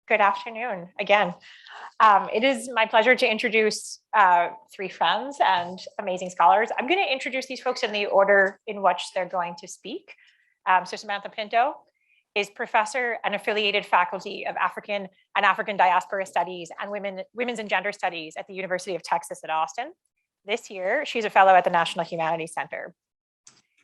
Good afternoon again. It is my pleasure to introduce three friends and amazing scholars. I'm going to introduce these folks in the order in which they're going to speak. So Samantha Pinto is professor and affiliated faculty of African and African diaspora studies and women's and gender studies at the University of Texas at Austin. This year, she's a fellow at the National Humanities Center.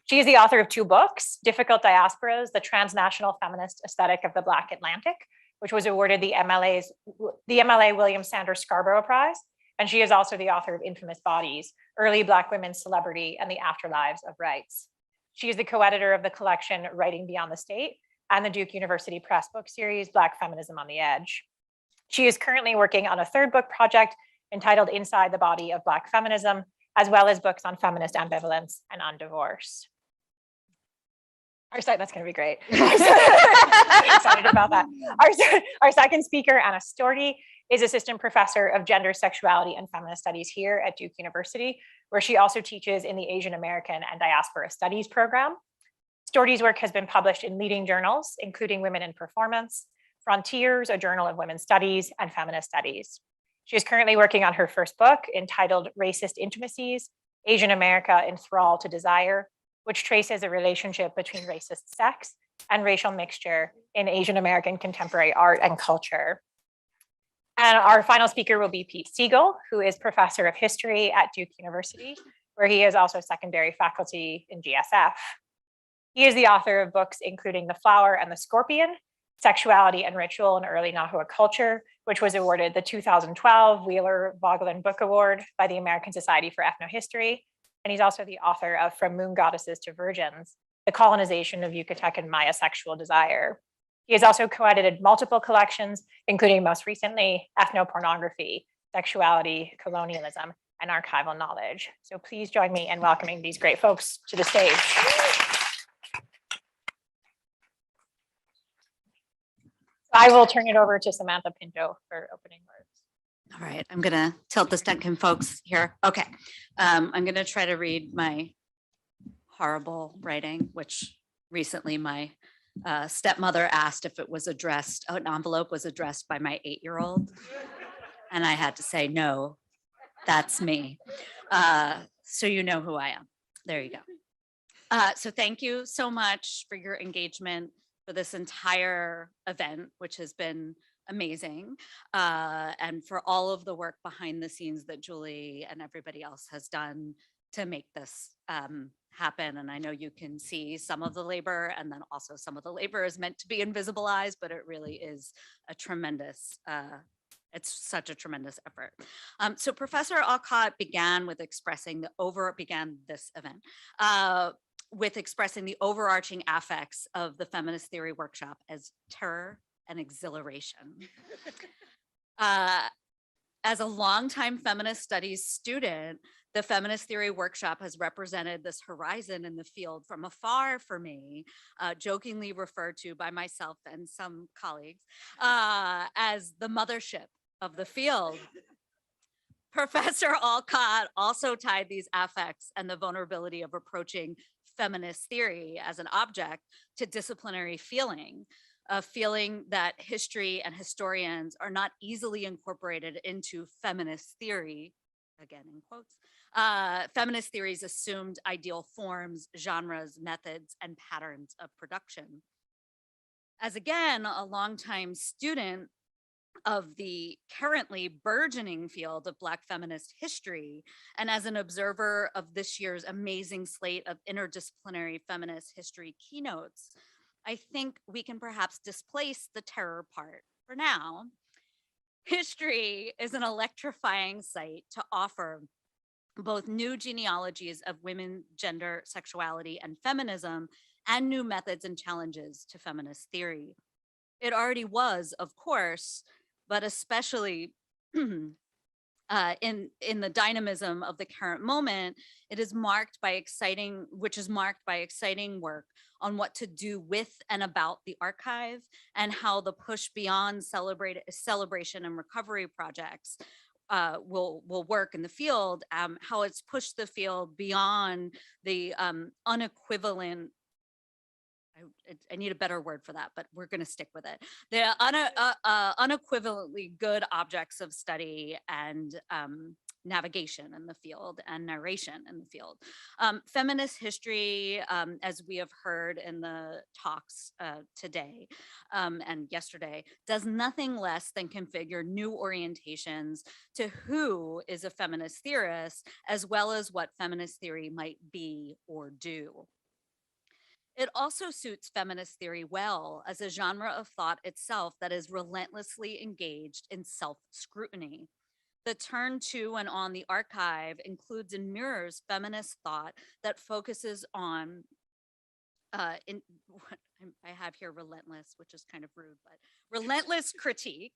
She is the author of two books, Difficult Diasporas, The Transnational Feminist Aesthetic of the Black Atlantic, which was awarded the MLA William Sanders Scarborough Prize. And she is also the author of Infamous Bodies, Early Black Women's Celebrity and the Afterlives of Rights. She is the co-editor of the collection Writing Beyond the State and the Duke University Press book series, Black Feminism on the Edge. She is currently working on a third book project entitled Inside the Body of Black Feminism, as well as books on feminist ambivalence and on divorce. That's going to be great. Excited about that. Our second speaker, Anna Storti, is assistant professor of gender, sexuality, and feminist studies here at Duke University, where she also teaches in the Asian American and Diaspora Studies program. Storti's work has been published in leading journals, including Women in Performance, Frontiers, a journal of women's studies, and feminist studies. She is currently working on her first book entitled Racist Intimacies, Asian America in Thrall to Desire, which traces a relationship between racist sex and racial mixture in Asian American contemporary art and culture. And our final speaker will be Pete Siegel, who is professor of history at Duke University, where he is also secondary faculty in GSF. He is the author of books including The Flower and the Scorpion, Sexuality and Ritual in Early Nahua Culture, which was awarded the 2012 Wheeler Vogelin Book Award by the American Society for Ethnohistory. And he's also the author of From Moon Goddesses to Virgins, The Colonization of Yucatecan Maya Sexual Desire. He has also co-edited multiple collections, including most recently Ethnopornography, Sexuality, Colonialism, and Archival Knowledge. So please join me in welcoming these great folks to the stage. I will turn it over to Samantha Pinto for opening words. All right, I'm going to tilt this down. Can folks hear? Okay, I'm going to try to read my horrible writing, which recently my stepmother asked if it was addressed, an envelope was addressed by my 8-year-old. And I had to say, no, that's me. So you know who I am. There you go. So thank you so much for your engagement for this entire event, which has been amazing, and for all of the work behind the scenes that Julie and everybody else has done to make this happen. And I know you can see some of the labor, and then also some of the labor is meant to be invisibilized, but it really is a tremendous, it's such a tremendous effort. So Professor Alcott began expressing the overarching affects of the Feminist Theory Workshop as terror and exhilaration. As a longtime feminist studies student, the Feminist Theory Workshop has represented this horizon in the field from afar for me, jokingly referred to by myself and some colleagues as the mothership of the field. Professor Alcott also tied these affects and the vulnerability of approaching feminist theory as an object to disciplinary feeling, a feeling that history and historians are not easily incorporated into feminist theory, again in quotes, feminist theory's assumed ideal forms, genres, methods, and patterns of production. As again, a longtime student of the currently burgeoning field of Black feminist history, and as an observer of this year's amazing slate of interdisciplinary feminist history keynotes, I think we can perhaps displace the terror part for now. History is an electrifying site to offer both new genealogies of women, gender, sexuality, and feminism, and new methods and challenges to feminist theory. It already was, of course, but especially in the dynamism of the current moment, it is marked by exciting work on what to do with and about the archive, and how the push beyond celebration and recovery projects will work in the field, how it's pushed the field beyond the unequivalent I need a better word for that, but we're going to stick with it. The unequivocally good objects of study and navigation in the field and narration in the field. Feminist history, as we have heard in the talks today and yesterday, does nothing less than configure new orientations to who is a feminist theorist, as well as what feminist theory might be or do. It also suits feminist theory well as a genre of thought itself that is relentlessly engaged in self-scrutiny. The turn to and on the archive includes and mirrors feminist thought that focuses on I have here relentless, which is kind of rude, but relentless critique,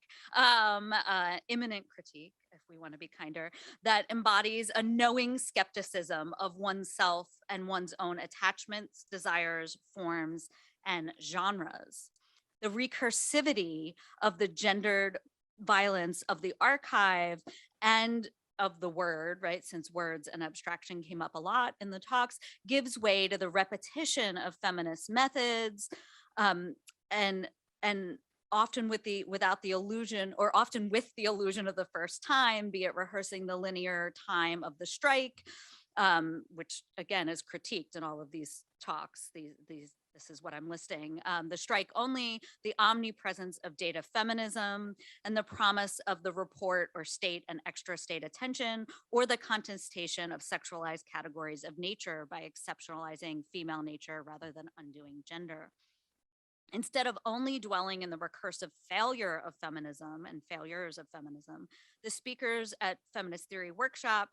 imminent critique, if we want to be kinder, that embodies a knowing skepticism of oneself and one's own attachments, desires, forms, and genres. The recursivity of the gendered violence of the archive and of the word, right, since words and abstraction came up a lot in the talks, gives way to the repetition of feminist methods, and often without the illusion, or often with the illusion of the first time, be it rehearsing the linear time of the strike, which again is critiqued in all of these talks. This is what I'm listing. The strike only, the omnipresence of data feminism, and the promise of the report or state and extra state attention, or the contestation of sexualized categories of nature by exceptionalizing female nature rather than undoing gender. Instead of only dwelling in the recursive failure of feminism and failures of feminism, the speakers at Feminist Theory Workshop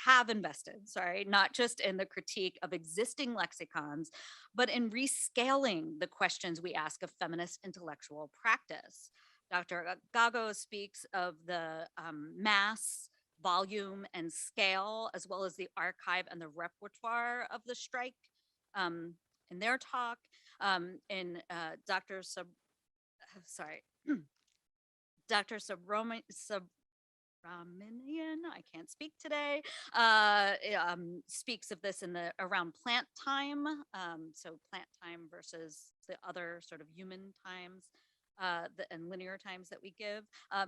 have invested, not just in the critique of existing lexicons, but in rescaling the questions we ask of feminist intellectual practice. Dr. Gago speaks of the mass, volume, and scale, as well as the archive and the repertoire of the strike in their talk. Dr. Subramanian, I can't speak today, speaks of this in the around plant time. So plant time versus the other sort of human times and linear times that we give.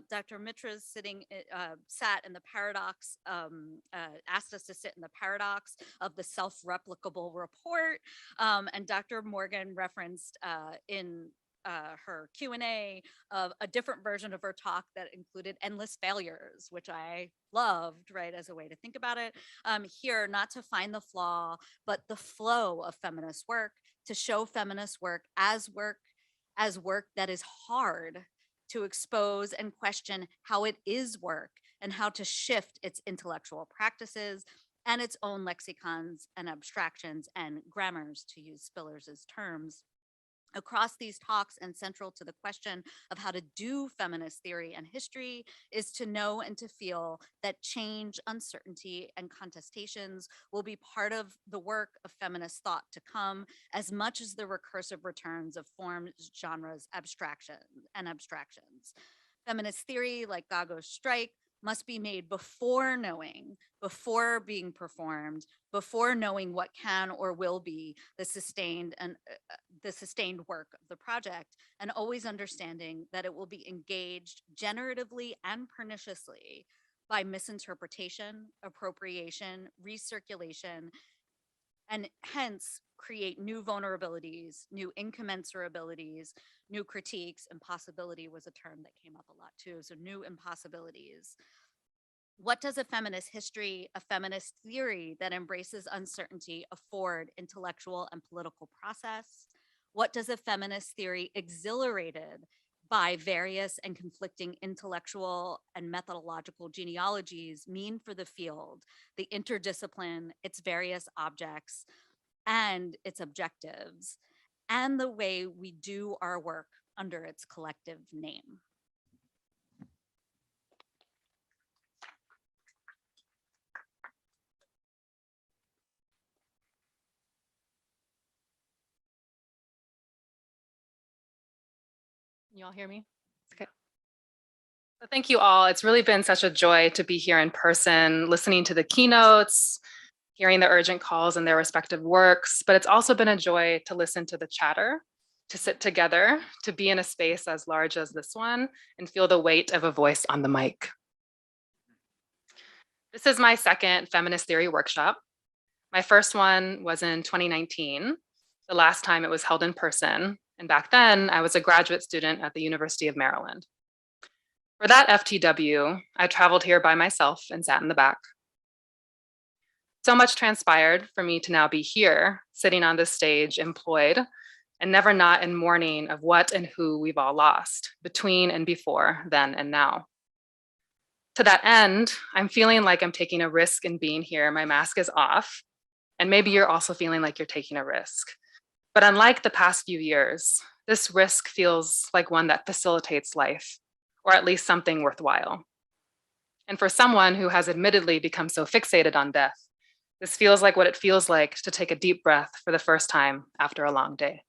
Dr. Mitra's sat in the paradox, asked us to sit in the paradox of the self-replicable report. And Dr. Morgan referenced in her Q&A of a different version of her talk that included endless failures, which I loved, right, as a way to think about it. Here, not to find the flaw, but the flow of feminist work, to show feminist work as work that is hard, to expose and question how it is work and how to shift its intellectual practices and its own lexicons and abstractions and grammars, to use Spillers's terms. Across these talks and central to the question of how to do feminist theory and history is to know and to feel that change, uncertainty, and contestations will be part of the work of feminist thought to come, as much as the recursive returns of forms, genres, abstractions. Feminist theory, like Gago's strike, must be made before knowing, before being performed, before knowing what can or will be the sustained work of the project, and always understanding that it will be engaged generatively and perniciously by misinterpretation, appropriation, recirculation, and hence create new vulnerabilities, new incommensurabilities, new critiques. Impossibility was a term that came up a lot too, so new impossibilities. What does a feminist history, a feminist theory that embraces uncertainty afford intellectual and political process? What does a feminist theory exhilarated by various and conflicting intellectual and methodological genealogies mean for the field, the interdiscipline, its various objects, and its objectives, and the way we do our work under its collective name? You all hear me? Okay. So thank you all. It's really been such a joy to be here in person, listening to the keynotes, hearing the urgent calls in their respective works, but it's also been a joy to listen to the chatter, to sit together, to be in a space as large as this one, and feel the weight of a voice on the mic. This is my second Feminist Theory Workshop. My first one was in 2019, the last time it was held in person, and back then I was a graduate student at the University of Maryland. For that FTW, I traveled here by myself and sat in the back. So much transpired for me to now be here, sitting on this stage, employed, and never not in mourning of what and who we've all lost, between and before then and now. To that end, I'm feeling like I'm taking a risk in being here. My mask is off, and maybe you're also feeling like you're taking a risk. But unlike the past few years, this risk feels like one that facilitates life, or at least something worthwhile. And for someone who has admittedly become so fixated on death, this feels like what it feels like to take a deep breath for the first time after a long day.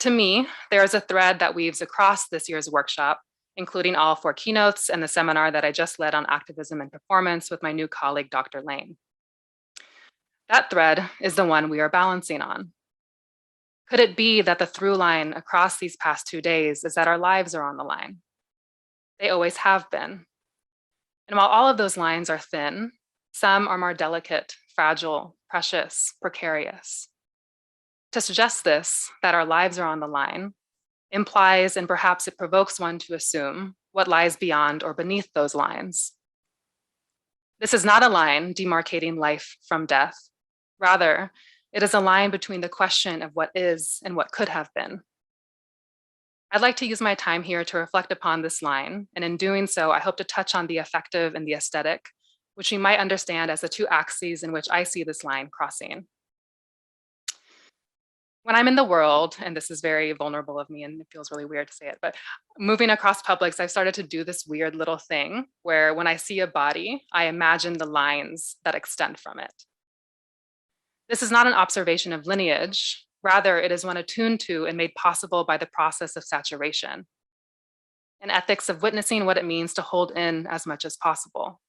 To me, there is a thread that weaves across this year's workshop, including all 4 keynotes and the seminar that I just led on activism and performance with my new colleague, Dr. Lane. That thread is the one we are balancing on. Could it be that the through line across these past 2 days is that our lives are on the line? They always have been. And while all of those lines are thin, some are more delicate, fragile, precious, precarious. To suggest this, that our lives are on the line, implies and perhaps it provokes one to assume what lies beyond or beneath those lines. This is not a line demarcating life from death. Rather, it is a line between the question of what is and what could have been. I'd like to use my time here to reflect upon this line, and in doing so, I hope to touch on the affective and the aesthetic, which we might understand as the 2 axes in which I see this line crossing. When I'm in the world, and this is very vulnerable of me and it feels really weird to say it, but moving across publics, I've started to do this weird little thing where when I see a body, I imagine the lines that extend from it. This is not an observation of lineage, rather it is one attuned to and made possible by the process of saturation, an ethics of witnessing what it means to hold in as much as possible.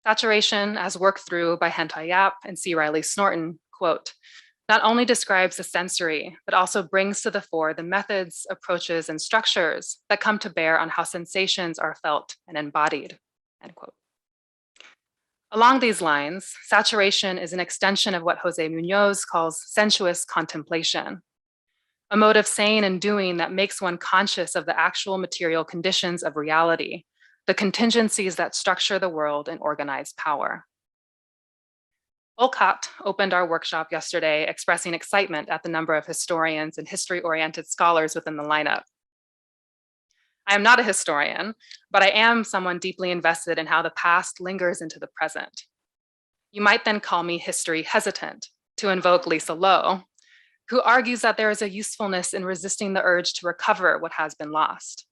Saturation, as worked through by Hentai Yap and C. Riley Snorton, quote, not only describes the sensory, but also brings to the fore the methods, approaches, and structures that come to bear on how sensations are felt and embodied, end quote. Along these lines, saturation is an extension of what Jose Munoz calls sensuous contemplation, a mode of saying and doing that makes one conscious of the actual material conditions of reality, the contingencies that structure the world and organize power. Olcott opened our workshop yesterday expressing excitement at the number of historians and history-oriented scholars within the lineup. I am not a historian, but I am someone deeply invested in how the past lingers into the present. You might then call me history hesitant, to invoke Lisa Lowe, who argues that there is a usefulness in resisting the urge to recover what has been lost.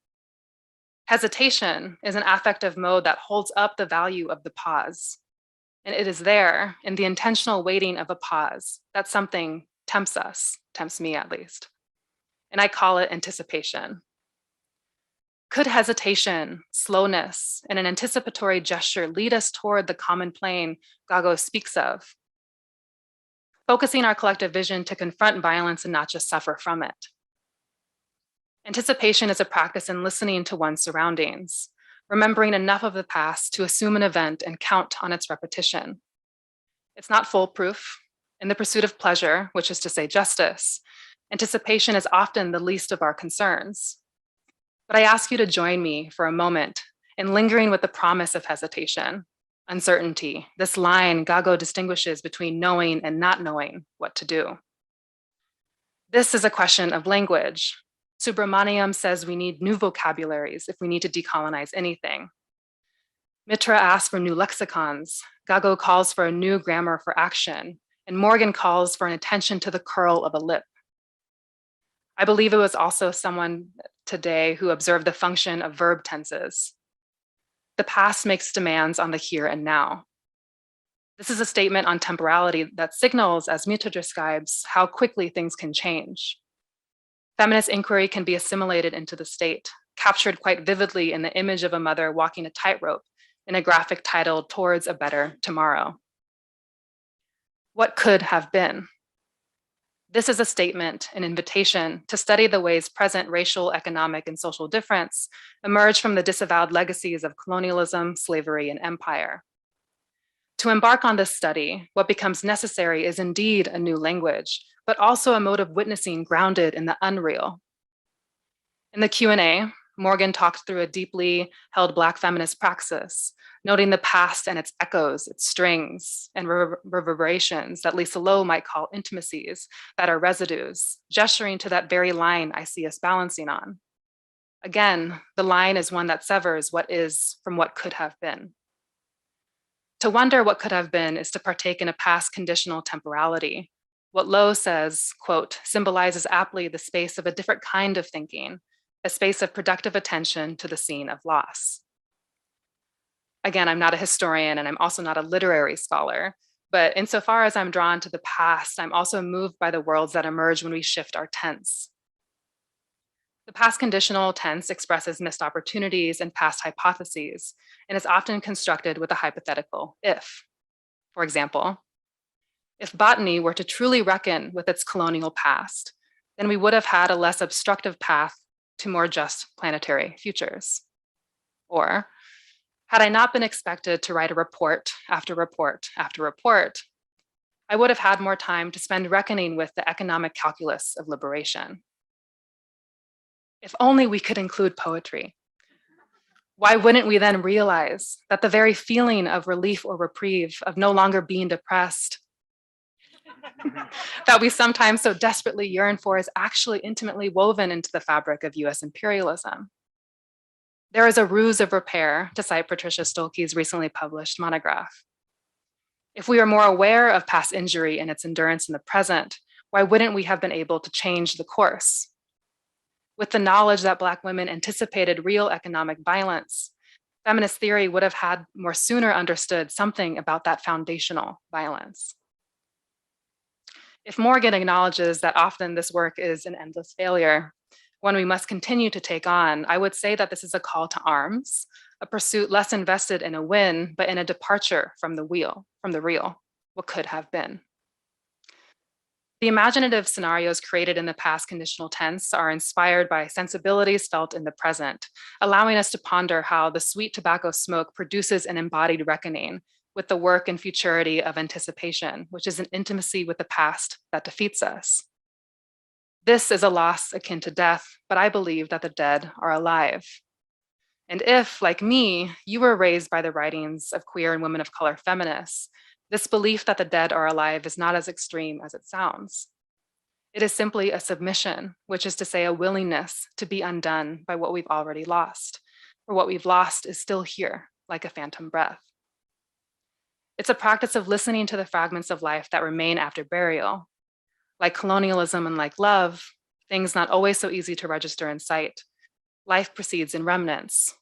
Hesitation is an affective mode that holds up the value of the pause. And it is there, in the intentional waiting of a pause, that something tempts us, tempts me at least. And I call it anticipation. Could hesitation, slowness, and an anticipatory gesture lead us toward the common plane Gago speaks of? Focusing our collective vision to confront violence and not just suffer from it. Anticipation is a practice in listening to one's surroundings, remembering enough of the past to assume an event and count on its repetition. It's not foolproof. In the pursuit of pleasure, which is to say justice, anticipation is often the least of our concerns. But I ask you to join me for a moment in lingering with the promise of hesitation, uncertainty, this line Gago distinguishes between knowing and not knowing what to do. This is a question of language. Subramaniam says we need new vocabularies if we need to decolonize anything. Mitra asks for new lexicons. Gago calls for a new grammar for action. And Morgan calls for an attention to the curl of a lip. I believe it was also someone today who observed the function of verb tenses. The past makes demands on the here and now. This is a statement on temporality that signals, as Mitra describes, how quickly things can change. Feminist inquiry can be assimilated into the state, captured quite vividly in the image of a mother walking a tightrope in a graphic titled "Towards a Better Tomorrow." What could have been? This is a statement, an invitation to study the ways present racial, economic, and social difference emerge from the disavowed legacies of colonialism, slavery, and empire. To embark on this study, what becomes necessary is indeed a new language, but also a mode of witnessing grounded in the unreal. In the Q&A, Morgan talked through a deeply held Black feminist praxis, noting the past and its echoes, its strings, and reverberations that Lisa Lowe might call intimacies that are residues, gesturing to that very line I see us balancing on. Again, the line is one that severs what is from what could have been. To wonder what could have been is to partake in a past conditional temporality. What Lowe says, quote, symbolizes aptly the space of a different kind of thinking, a space of productive attention to the scene of loss. Again, I'm not a historian and I'm also not a literary scholar, but insofar as I'm drawn to the past, I'm also moved by the worlds that emerge when we shift our tense. The past conditional tense expresses missed opportunities and past hypotheses, and is often constructed with a hypothetical if. For example, if botany were to truly reckon with its colonial past, then we would have had a less obstructive path to more just planetary futures. Or, had I not been expected to write a report after report after report, I would have had more time to spend reckoning with the economic calculus of liberation. If only we could include poetry. Why wouldn't we then realize that the very feeling of relief or reprieve, of no longer being depressed, that we sometimes so desperately yearn for is actually intimately woven into the fabric of US imperialism? There is a ruse of repair, to cite Patricia Stolke's recently published monograph. If we are more aware of past injury and its endurance in the present, why wouldn't we have been able to change the course? With the knowledge that Black women anticipated real economic violence, feminist theory would have had more sooner understood something about that foundational violence. If Morgan acknowledges that often this work is an endless failure, one we must continue to take on, I would say that this is a call to arms, a pursuit less invested in a win, but in a departure from the real, what could have been. The imaginative scenarios created in the past conditional tense are inspired by sensibilities felt in the present, allowing us to ponder how the sweet tobacco smoke produces an embodied reckoning with the work and futurity of anticipation, which is an intimacy with the past that defeats us. This is a loss akin to death, but I believe that the dead are alive. And if, like me, you were raised by the writings of queer and women of color feminists, this belief that the dead are alive is not as extreme as it sounds. It is simply a submission, which is to say a willingness to be undone by what we've already lost, for what we've lost is still here, like a phantom breath. It's a practice of listening to the fragments of life that remain after burial. Like colonialism and like love, things not always so easy to register in sight, life proceeds in remnants.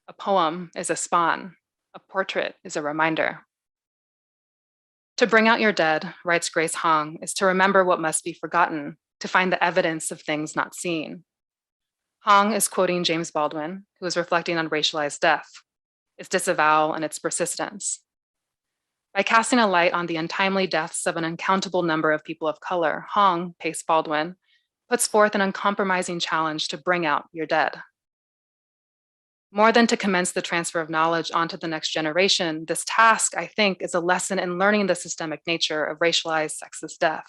A poem is a spawn, a portrait is a reminder. To bring out your dead, writes Grace Hong, is to remember what must be forgotten, to find the evidence of things not seen. Hong is quoting James Baldwin, who is reflecting on racialized death, its disavowal and its persistence. By casting a light on the untimely deaths of an uncountable number of people of color, Hong, Pace Baldwin, puts forth an uncompromising challenge to bring out your dead. More than to commence the transfer of knowledge onto the next generation, this task, I think, is a lesson in learning the systemic nature of racialized sexist death.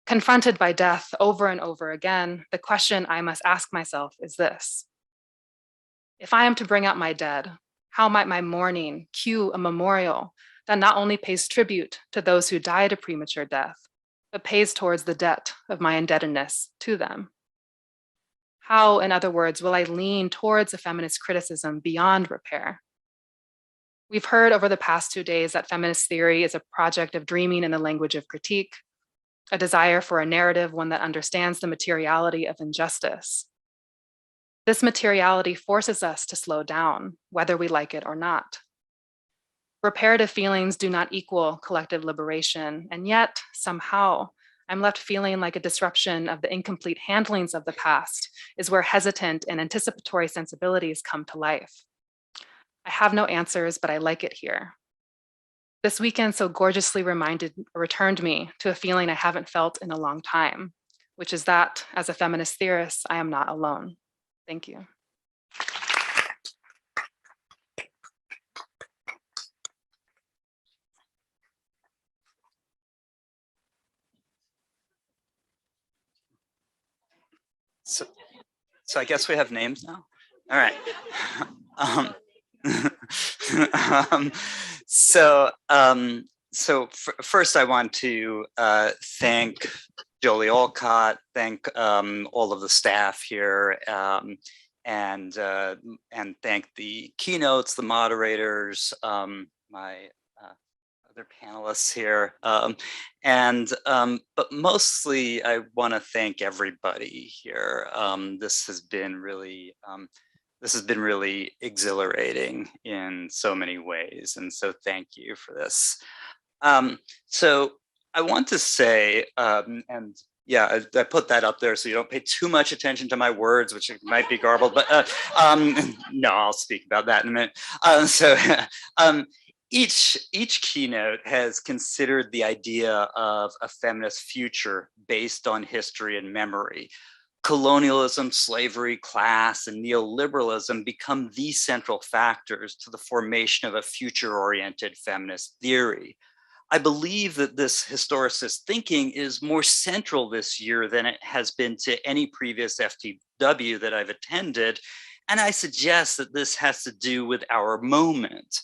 Confronted by death over and over again, the question I must ask myself is this: if I am to bring out my dead, how might my mourning cue a memorial that not only pays tribute to those who died a premature death, but pays towards the debt of my indebtedness to them? How, in other words, will I lean towards a feminist criticism beyond repair? We've heard over the past 2 days that feminist theory is a project of dreaming in the language of critique, a desire for a narrative, one that understands the materiality of injustice. This materiality forces us to slow down, whether we like it or not. Reparative feelings do not equal collective liberation, and yet, somehow, I'm left feeling like a disruption of the incomplete handlings of the past is where hesitant and anticipatory sensibilities come to life. I have no answers, but I like it here. This weekend so gorgeously returned me to a feeling I haven't felt in a long time, which is that as a feminist theorist, I am not alone. Thank you. So I guess we have names now. All right. um, first, I want to thank Jolie Olcott, thank all of the staff here, and thank the keynotes, the moderators, my other panelists here, but mostly I want to thank everybody here. This has been really exhilarating in so many ways, and so thank you for this. So I want to say, and yeah, I put that up there so you don't pay too much attention to my words, which might be garbled, but no, I'll speak about that in a minute. Each keynote has considered the idea of a feminist future based on history and memory. Colonialism, slavery, class, and neoliberalism become the central factors to the formation of a future-oriented feminist theory. I believe that this historicist thinking is more central this year than it has been to any previous FTW that I've attended, and I suggest that this has to do with our moment.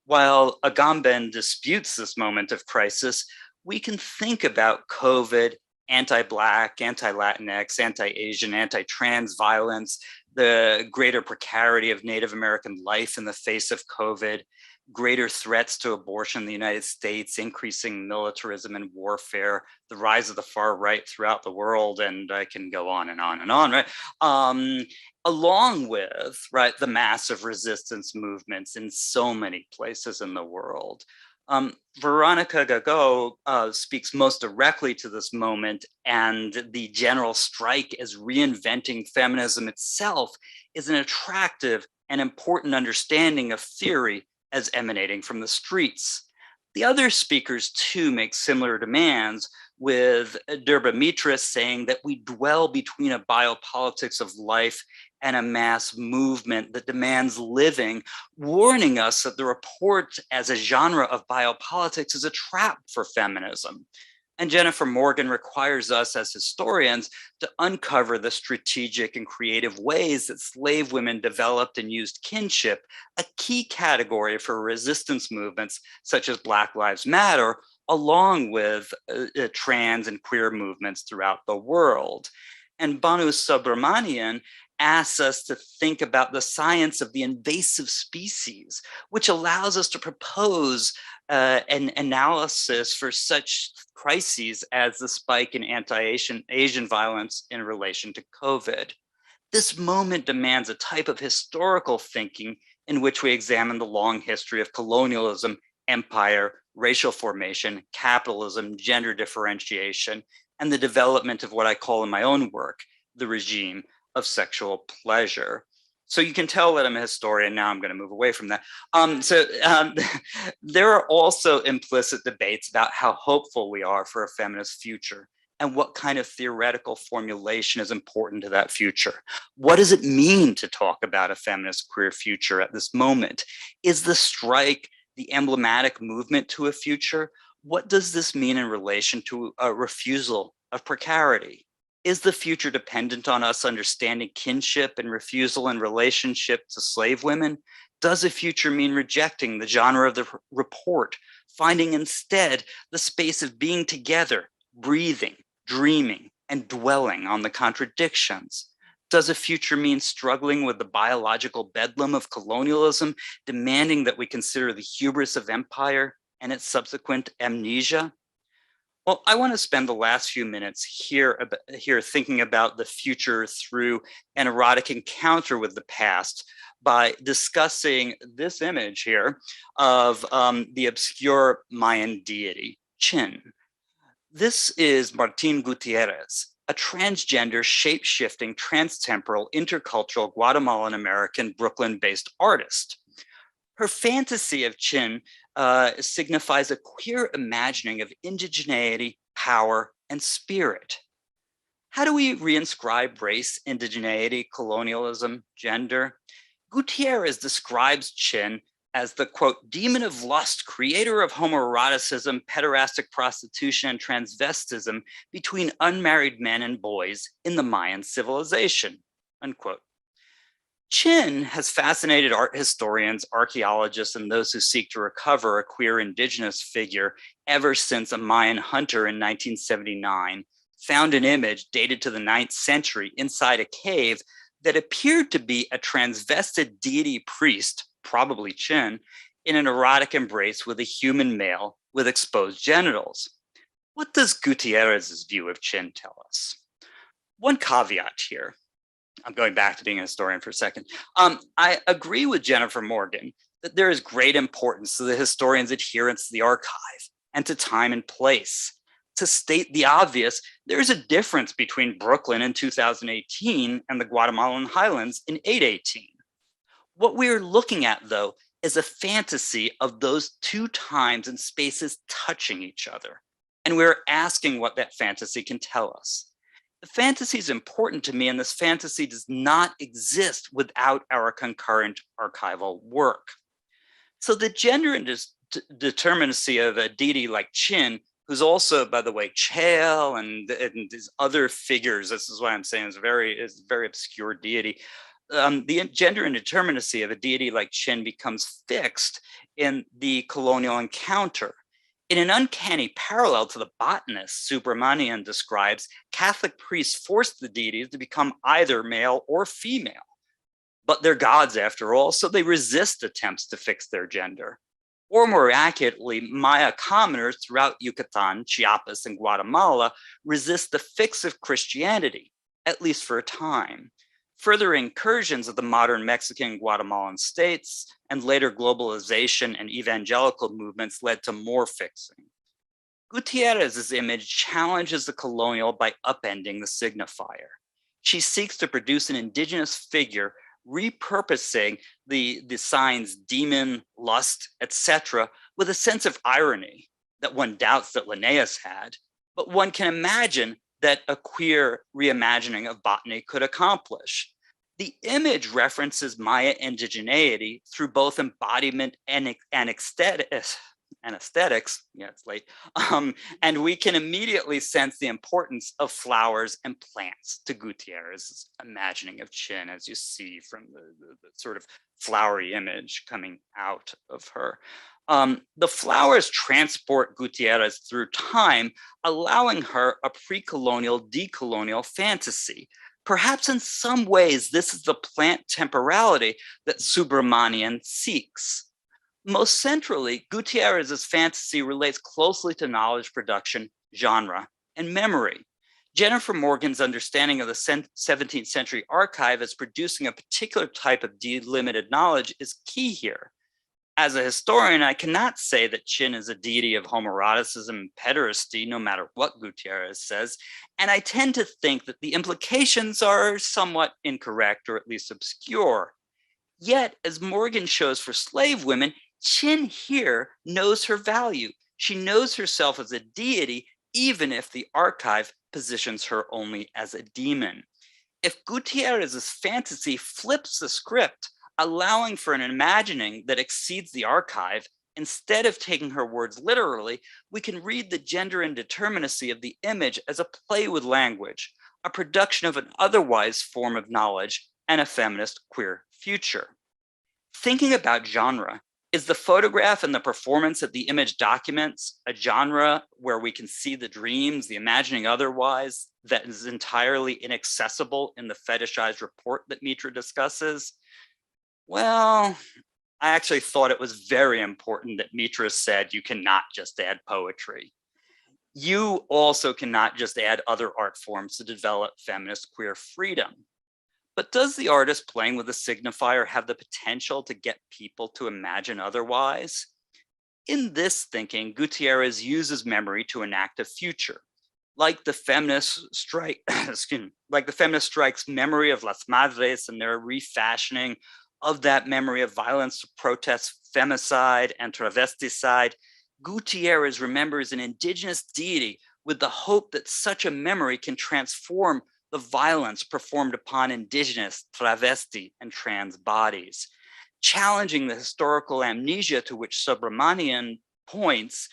While Agamben disputes this moment of crisis, we can think about COVID, anti-Black, anti-Latinx, anti-Asian, anti-trans violence, the greater precarity of Native American life in the face of COVID, greater threats to abortion in the United States, increasing militarism and warfare, the rise of the far right throughout the world, and I can go on and on and on, right? Along with, right, the massive resistance movements in so many places in the world. Veronica Gago speaks most directly to this moment, and the general strike as reinventing feminism itself is an attractive and important understanding of theory as emanating from the streets. The other speakers too make similar demands, with Durba Mitra saying that we dwell between a biopolitics of life and a mass movement that demands living, warning us that the report as a genre of biopolitics is a trap for feminism. And Jennifer Morgan requires us as historians to uncover the strategic and creative ways that slave women developed and used kinship, a key category for resistance movements such as Black Lives Matter, along with trans and queer movements throughout the world. And Banu Subramanian asks us to think about the science of the invasive species, which allows us to propose an analysis for such crises as the spike in anti-Asian violence in relation to COVID. This moment demands a type of historical thinking in which we examine the long history of colonialism, empire, racial formation, capitalism, gender differentiation, and the development of what I call in my own work, the regime of sexual pleasure. So you can tell that I'm a historian. Now I'm going to move away from that. There are also implicit debates about how hopeful we are for a feminist future and what kind of theoretical formulation is important to that future. What does it mean to talk about a feminist queer future at this moment? Is the strike the emblematic movement to a future? What does this mean in relation to a refusal of precarity? Is the future dependent on us understanding kinship and refusal in relationship to slave women? Does a future mean rejecting the genre of the report, finding instead the space of being together, breathing, dreaming, and dwelling on the contradictions? Does a future mean struggling with the biological bedlam of colonialism, demanding that we consider the hubris of empire and its subsequent amnesia? Well, I want to spend the last few minutes here thinking about the future through an erotic encounter with the past by discussing this image here of the obscure Mayan deity, Chin. This is Martin Gutierrez, a transgender, shape-shifting, transtemporal, intercultural, Guatemalan American, Brooklyn-based artist. Her fantasy of Chin signifies a queer imagining of indigeneity, power, and spirit. How do we reinscribe race, indigeneity, colonialism, gender? Gutierrez describes Chin as the, quote, demon of lust, creator of homoeroticism, pederastic prostitution, and transvestism between unmarried men and boys in the Mayan civilization, unquote. Chin has fascinated art historians, archaeologists, and those who seek to recover a queer indigenous figure ever since a Mayan hunter in 1979 found an image dated to the 9th century inside a cave that appeared to be a transvested deity priest, probably Chin, in an erotic embrace with a human male with exposed genitals. What does Gutierrez's view of Chin tell us? One caveat here. I'm going back to being a historian for a second. I agree with Jennifer Morgan that there is great importance to the historian's adherence to the archive and to time and place. To state the obvious, there is a difference between Brooklyn in 2018 and the Guatemalan highlands in 818. What we are looking at, though, is a fantasy of those two times and spaces touching each other. And we're asking what that fantasy can tell us. The fantasy is important to me, and this fantasy does not exist without our concurrent archival work. So the gender and determinacy of a deity like Chin, who's also, by the way, Chael and these other figures, this is why I'm saying it's a very obscure deity. The gender and determinacy of a deity like Chin becomes fixed in the colonial encounter. In an uncanny parallel to the botanist Subramanian describes, Catholic priests forced the deities to become either male or female. But they're gods after all, so they resist attempts to fix their gender. Or more accurately, Maya commoners throughout Yucatan, Chiapas, and Guatemala resist the fix of Christianity, at least for a time. Further incursions of the modern Mexican and Guatemalan states and later globalization and evangelical movements led to more fixing. Gutierrez's image challenges the colonial by upending the signifier. She seeks to produce an indigenous figure, repurposing the signs demon, lust, etc., with a sense of irony that one doubts that Linnaeus had, but one can imagine that a queer reimagining of botany could accomplish. The image references Maya indigeneity through both embodiment and aesthetics. Yeah, it's late. And we can immediately sense the importance of flowers and plants to Gutierrez's imagining of Chin, as you see from the sort of flowery image coming out of her. The flowers transport Gutierrez through time, allowing her a pre-colonial, decolonial fantasy. Perhaps in some ways, this is the plant temporality that Subramanian seeks. Most centrally, Gutierrez's fantasy relates closely to knowledge production, genre, and memory. Jennifer Morgan's understanding of the 17th century archive as producing a particular type of delimited knowledge is key here. As a historian, I cannot say that Chin is a deity of homoeroticism and pederasty, no matter what Gutierrez says, and I tend to think that the implications are somewhat incorrect or at least obscure. Yet, as Morgan shows for slave women, Chin here knows her value. She knows herself as a deity, even if the archive positions her only as a demon. If Gutierrez's fantasy flips the script, allowing for an imagining that exceeds the archive, instead of taking her words literally, we can read the gender indeterminacy of the image as a play with language, a production of an otherwise form of knowledge and a feminist queer future. Thinking about genre, is the photograph and the performance that the image documents a genre where we can see the dreams, the imagining otherwise, that is entirely inaccessible in the fetishized report that Mitra discusses? Well, I actually thought it was very important that Mitra said you cannot just add poetry. You also cannot just add other art forms to develop feminist queer freedom. But does the artist playing with the signifier have the potential to get people to imagine otherwise? In this thinking, Gutierrez uses memory to enact a future. Like the feminist strike, like the feminist strike's memory of Las Madres and their refashioning of that memory of violence, protest, femicide, and travesticide, Gutierrez remembers an indigenous deity with the hope that such a memory can transform the violence performed upon indigenous, travesti, and trans bodies. Challenging the historical amnesia to which Subramanian points,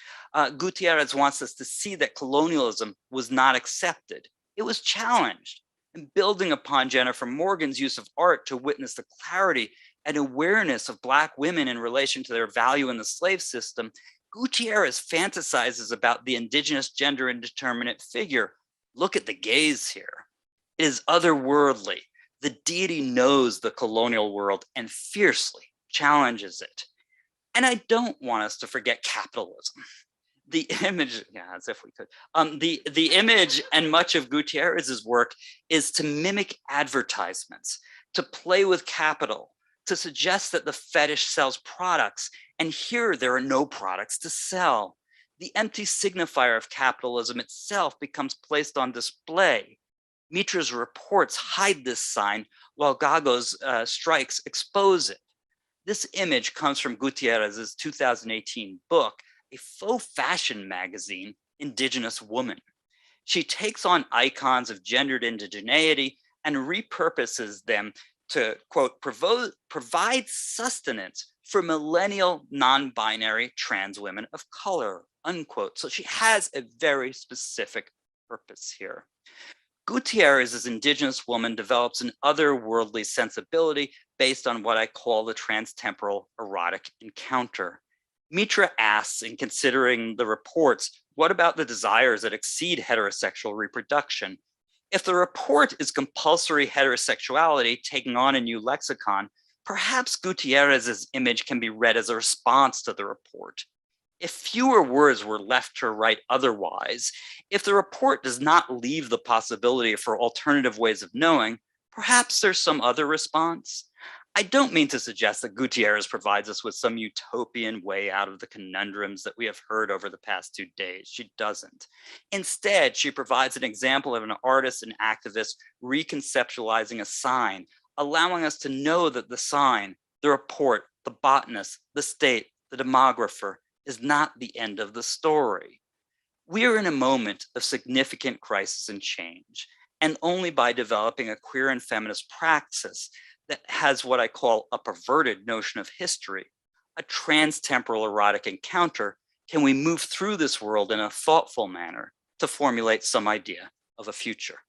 Gutierrez wants us to see that colonialism was not accepted. It was challenged. And building upon Jennifer Morgan's use of art to witness the clarity and awareness of Black women in relation to their value in the slave system, Gutierrez fantasizes about the indigenous gender indeterminate figure. Look at the gaze here. It is otherworldly. The deity knows the colonial world and fiercely challenges it. And I don't want us to forget capitalism. The image, yeah, as if we could. The image and much of Gutierrez's work is to mimic advertisements, to play with capital, to suggest that the fetish sells products, and here there are no products to sell. The empty signifier of capitalism itself becomes placed on display. Mitra's reports hide this sign while Gago's strikes expose it. This image comes from Gutierrez's 2018 book, a faux fashion magazine, Indigenous Woman. She takes on icons of gendered indigeneity and repurposes them to, quote, provide sustenance for millennial non-binary trans women of color, unquote. So she has a very specific purpose here. Gutierrez's Indigenous Woman develops an otherworldly sensibility based on what I call the transtemporal erotic encounter. Mitra asks, in considering the reports, what about the desires that exceed heterosexual reproduction? If the report is compulsory heterosexuality taking on a new lexicon, perhaps Gutierrez's image can be read as a response to the report. If fewer words were left to write otherwise, if the report does not leave the possibility for alternative ways of knowing, perhaps there's some other response. I don't mean to suggest that Gutierrez provides us with some utopian way out of the conundrums that we have heard over the past 2 days. She doesn't. Instead, she provides an example of an artist and activist reconceptualizing a sign, allowing us to know that the sign, the report, the botanist, the state, the demographer is not the end of the story. We are in a moment of significant crisis and change, and only by developing a queer and feminist praxis that has what I call a perverted notion of history, a transtemporal erotic encounter, can we move through this world in a thoughtful manner to formulate some idea of a future.